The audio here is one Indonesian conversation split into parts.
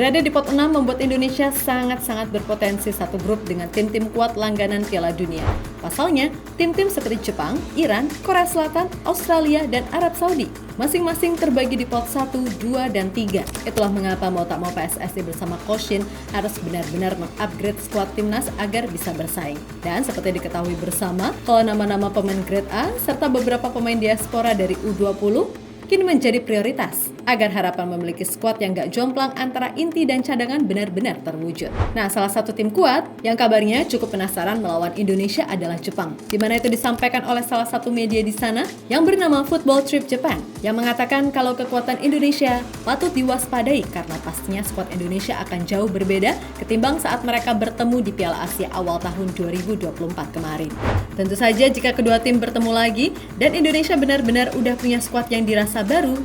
Berada di pot 6 membuat Indonesia sangat-sangat berpotensi satu grup dengan tim-tim kuat langganan Piala Dunia. Pasalnya, tim-tim seperti Jepang, Iran, Korea Selatan, Australia, dan Arab Saudi masing-masing terbagi di pot 1, 2, dan 3. Itulah mengapa mau tak mau PSSI bersama Coach Shin harus benar-benar mengupgrade skuad timnas agar bisa bersaing. Dan seperti diketahui bersama, kalau nama-nama pemain grade A serta beberapa pemain diaspora dari U20 kini menjadi prioritas agar harapan memiliki skuad yang gak jomplang antara inti dan cadangan benar-benar terwujud. Nah, salah satu tim kuat yang kabarnya cukup penasaran melawan Indonesia adalah Jepang, di mana itu disampaikan oleh salah satu media di sana yang bernama Football Trip Japan, yang mengatakan kalau kekuatan Indonesia patut diwaspadai karena pastinya skuad Indonesia akan jauh berbeda ketimbang saat mereka bertemu di Piala Asia awal tahun 2024 kemarin. Tentu saja jika kedua tim bertemu lagi dan Indonesia benar-benar udah punya skuad yang dirasa baru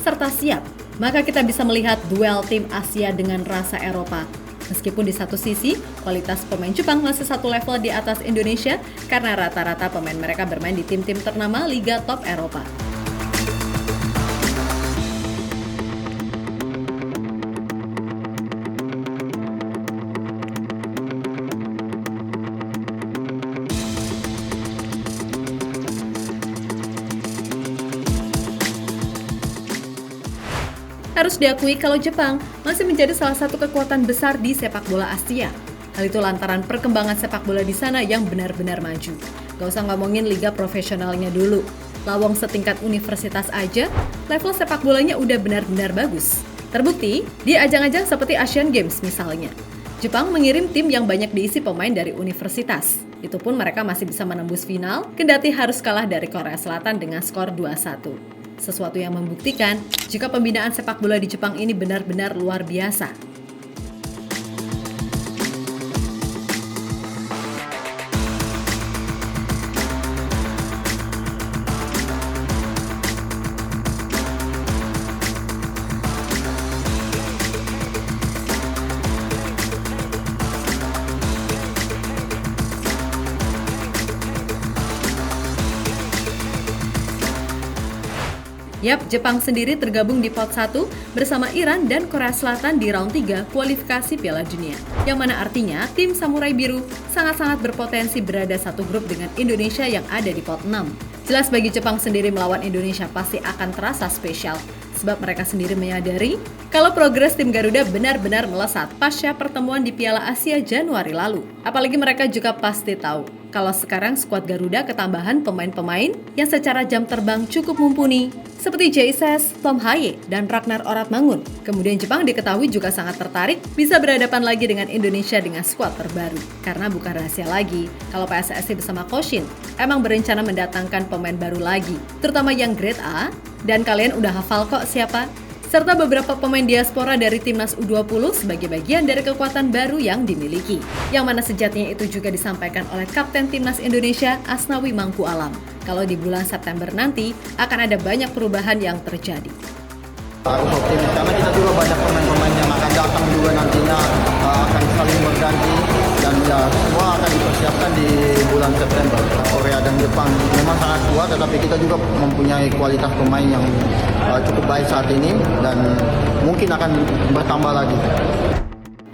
serta siap, maka kita bisa melihat duel tim Asia dengan rasa Eropa. Meskipun di satu sisi, kualitas pemain Jepang masih satu level di atas Indonesia karena rata-rata pemain mereka bermain di tim-tim ternama Liga Top Eropa. Harus diakui kalau Jepang masih menjadi salah satu kekuatan besar di sepak bola Asia. Hal itu lantaran perkembangan sepak bola di sana yang benar-benar maju. Gak usah ngomongin liga profesionalnya dulu. Lawang setingkat universitas aja, level sepak bolanya udah benar-benar bagus. Terbukti di ajang-ajang seperti Asian Games misalnya. Jepang mengirim tim yang banyak diisi pemain dari universitas. Itu pun mereka masih bisa menembus final, kendati harus kalah dari Korea Selatan dengan skor 2-1. Sesuatu yang membuktikan jika pembinaan sepak bola di Jepang ini benar-benar luar biasa. Yap, Jepang sendiri tergabung di pot 1 bersama Iran dan Korea Selatan di round 3 kualifikasi Piala Dunia. Yang mana artinya tim Samurai Biru sangat-sangat berpotensi berada satu grup dengan Indonesia yang ada di pot 6. Jelas bagi Jepang sendiri melawan Indonesia pasti akan terasa spesial. Sebab mereka sendiri menyadari kalau progres tim Garuda benar-benar melesat pasca pertemuan di Piala Asia Januari lalu. Apalagi mereka juga pasti tahu kalau sekarang skuad Garuda ketambahan pemain-pemain yang secara jam terbang cukup mumpuni seperti Jesus, Tom Haye, dan Ragnar Oratmangun. Kemudian Jepang diketahui juga sangat tertarik bisa berhadapan lagi dengan Indonesia dengan skuad terbaru. Karena bukan rahasia lagi kalau PSSI bersama Coach Shin emang berencana mendatangkan pemain baru lagi, terutama yang grade A, dan kalian udah hafal kok siapa? Serta beberapa pemain diaspora dari timnas U20 sebagai bagian dari kekuatan baru yang dimiliki. Yang mana sejatinya itu juga disampaikan oleh Kapten Timnas Indonesia Asnawi Mangku Alam. Kalau di bulan September nanti akan ada banyak perubahan yang terjadi. Harus optimis karena kita juga banyak pemain-pemain yang akan datang juga nantinya akan saling berganti dan ya semua akan dipersiapkan di bulan September. Korea dan Jepang memang sangat kuat, tetapi kita juga mempunyai kualitas pemain yang cukup baik saat ini dan mungkin akan bertambah lagi.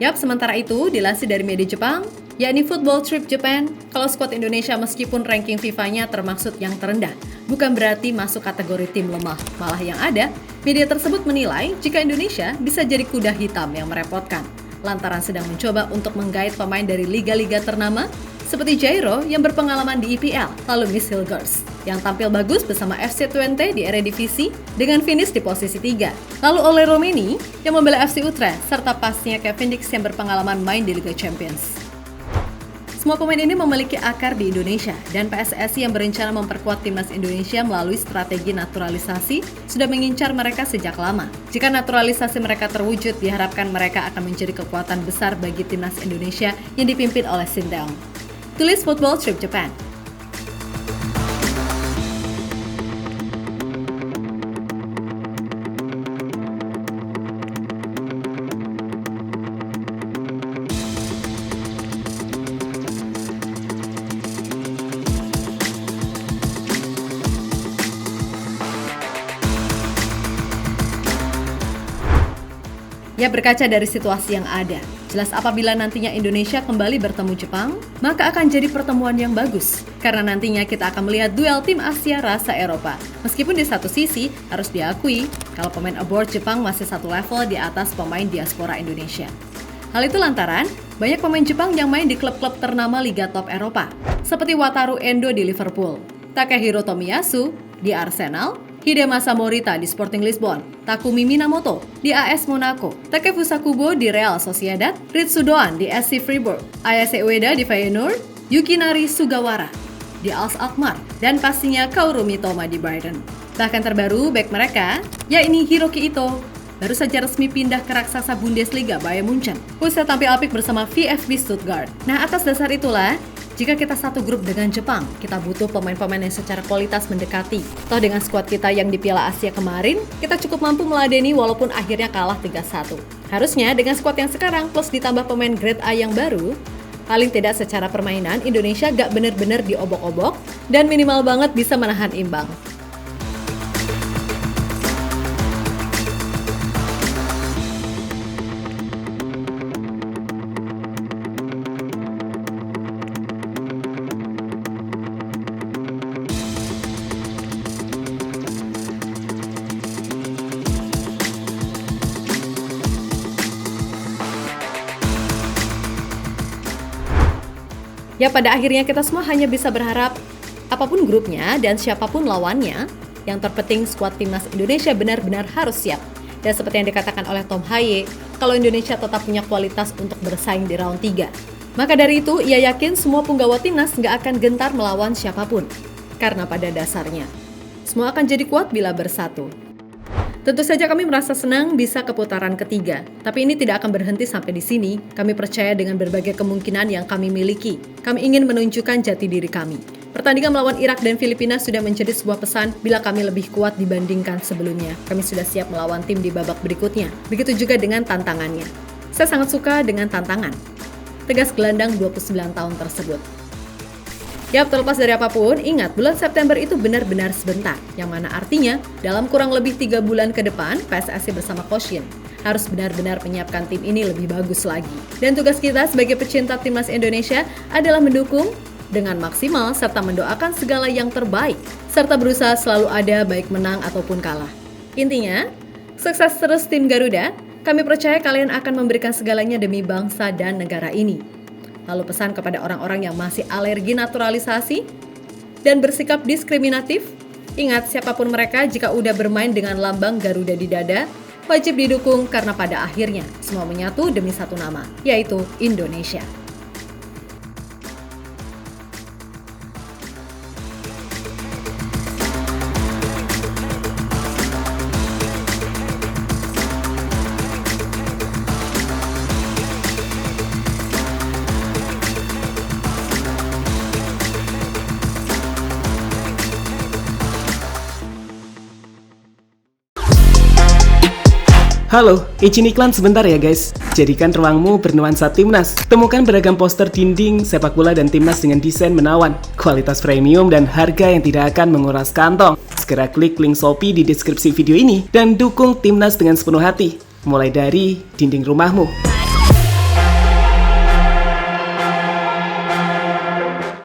Yap, sementara itu dilansir dari media Jepang, yakni Football Trip Japan, kalau skuad Indonesia meskipun ranking FIFA-nya termaksud yang terendah, bukan berarti masuk kategori tim lemah. Malah yang ada, media tersebut menilai jika Indonesia bisa jadi kuda hitam yang merepotkan, lantaran sedang mencoba untuk menggait pemain dari liga-liga ternama, seperti Jairo yang berpengalaman di IPL, lalu Miss Hilgers yang tampil bagus bersama FC Twente di Eredivisie dengan finish di posisi 3. Lalu Ole Romeni yang membela FC Utrecht, serta pastinya Kevin Dix yang berpengalaman main di Liga Champions. Semua pemain ini memiliki akar di Indonesia dan PSSI yang berencana memperkuat timnas Indonesia melalui strategi naturalisasi sudah mengincar mereka sejak lama. Jika naturalisasi mereka terwujud, diharapkan mereka akan menjadi kekuatan besar bagi timnas Indonesia yang dipimpin oleh Shin Tae-yong. Tulis Football Trip Japan. Ya, berkaca dari situasi yang ada, jelas apabila nantinya Indonesia kembali bertemu Jepang, maka akan jadi pertemuan yang bagus. Karena nantinya kita akan melihat duel tim Asia rasa Eropa. Meskipun di satu sisi, harus diakui kalau pemain abroad Jepang masih satu level di atas pemain diaspora Indonesia. Hal itu lantaran, banyak pemain Jepang yang main di klub-klub ternama Liga Top Eropa, seperti Wataru Endo di Liverpool, Takehiro Tomiyasu di Arsenal, Hidemasa Morita di Sporting Lisbon, Takumi Minamoto di AS Monaco, Takefusa Kubo di Real Sociedad, Ritsu Doan di SC Fribourg, Ayase Ueda di Feyenoord, Yukinari Sugawara di AS Alkmaar, dan pastinya Kaoru Mitoma di Brighton. Bahkan terbaru bek mereka, yakni Hiroki Ito, baru saja resmi pindah ke raksasa Bundesliga Bayern Munchen. Usai tampil apik bersama VfB Stuttgart. Nah, atas dasar itulah, jika kita satu grup dengan Jepang, kita butuh pemain-pemain yang secara kualitas mendekati. Toh dengan skuad kita yang di Piala Asia kemarin, kita cukup mampu meladeni walaupun akhirnya kalah 3-1. Harusnya dengan skuad yang sekarang plus ditambah pemain grade A yang baru, paling tidak secara permainan Indonesia gak bener-bener diobok-obok dan minimal banget bisa menahan imbang. Ya, pada akhirnya kita semua hanya bisa berharap apapun grupnya dan siapapun lawannya, yang terpenting skuad timnas Indonesia benar-benar harus siap. Dan seperti yang dikatakan oleh Tom Haye, kalau Indonesia tetap punya kualitas untuk bersaing di round 3. Maka dari itu, ia yakin semua punggawa timnas nggak akan gentar melawan siapapun. Karena pada dasarnya, semua akan jadi kuat bila bersatu. Tentu saja kami merasa senang bisa ke putaran ketiga, tapi ini tidak akan berhenti sampai di sini. Kami percaya dengan berbagai kemungkinan yang kami miliki. Kami ingin menunjukkan jati diri kami. Pertandingan melawan Irak dan Filipina sudah menjadi sebuah pesan bila kami lebih kuat dibandingkan sebelumnya. Kami sudah siap melawan tim di babak berikutnya. Begitu juga dengan tantangannya. Saya sangat suka dengan tantangan. Tegas gelandang 29 tahun tersebut. Ya, terlepas dari apapun, ingat bulan September itu benar-benar sebentar. Yang mana artinya, dalam kurang lebih 3 bulan ke depan, PSSI bersama Coach Shin harus benar-benar menyiapkan tim ini lebih bagus lagi. Dan tugas kita sebagai pecinta timnas Indonesia adalah mendukung dengan maksimal serta mendoakan segala yang terbaik. Serta berusaha selalu ada baik menang ataupun kalah. Intinya, sukses terus tim Garuda. Kami percaya kalian akan memberikan segalanya demi bangsa dan negara ini. Lalu pesan kepada orang-orang yang masih alergi naturalisasi dan bersikap diskriminatif, ingat siapapun mereka jika udah bermain dengan lambang Garuda di dada, wajib didukung karena pada akhirnya semua menyatu demi satu nama, yaitu Indonesia. Halo, izin iklan sebentar ya guys. Jadikan ruangmu bernuansa timnas. Temukan beragam poster dinding, sepak bola dan timnas dengan desain menawan, kualitas premium dan harga yang tidak akan menguras kantong. Segera klik link Shopee di deskripsi video ini dan dukung timnas dengan sepenuh hati. Mulai dari dinding rumahmu.